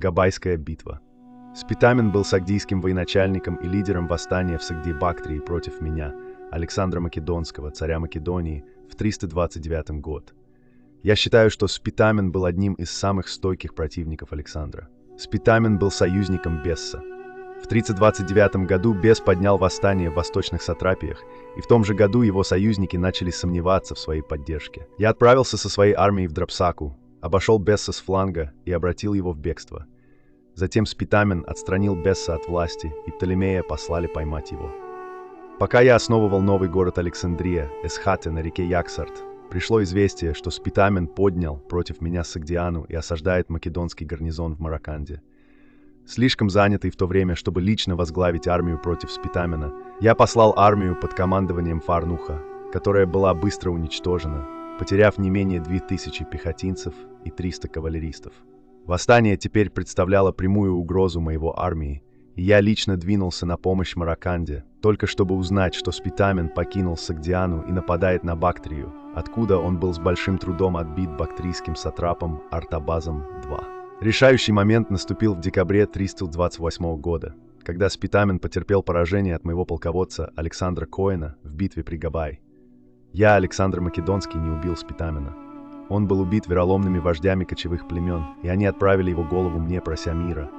Габайская битва. Спитамен был сагдийским военачальником и лидером восстания в Сагдии-Бактрии против меня, Александра Македонского, царя Македонии, в 329 год. Я считаю, что Спитамен был одним из самых стойких противников Александра. Спитамен был союзником Бесса. В 329 году Бесс поднял восстание в восточных сатрапиях, и в том же году его союзники начали сомневаться в своей поддержке. Я отправился со своей армией в Драпсаку, обошел Бесса с фланга и обратил его в бегство. Затем Спитамен отстранил Бесса от власти, и Птолемея послали поймать его. Пока я основывал новый город Александрия, Эсхате на реке Яксарт, пришло известие, что Спитамен поднял против меня Сагдиану и осаждает македонский гарнизон в Мараканде. Слишком занятый в то время, чтобы лично возглавить армию против Спитамена, я послал армию под командованием Фарнуха, которая была быстро уничтожена, потеряв не менее 2000 пехотинцев и 300 кавалеристов. Восстание теперь представляло прямую угрозу моего армии, и я лично двинулся на помощь Мараканде, только чтобы узнать, что Спитамен покинул Сагдиану и нападает на Бактрию, откуда он был с большим трудом отбит бактрийским сатрапом Артабазом II. Решающий момент наступил в декабре 328 года, когда Спитамен потерпел поражение от моего полководца Александра Коэна в битве при Габай. Я, Александр Македонский, не убил Спитамена. Он был убит вероломными вождями кочевых племен, и они отправили его голову мне, прося мира.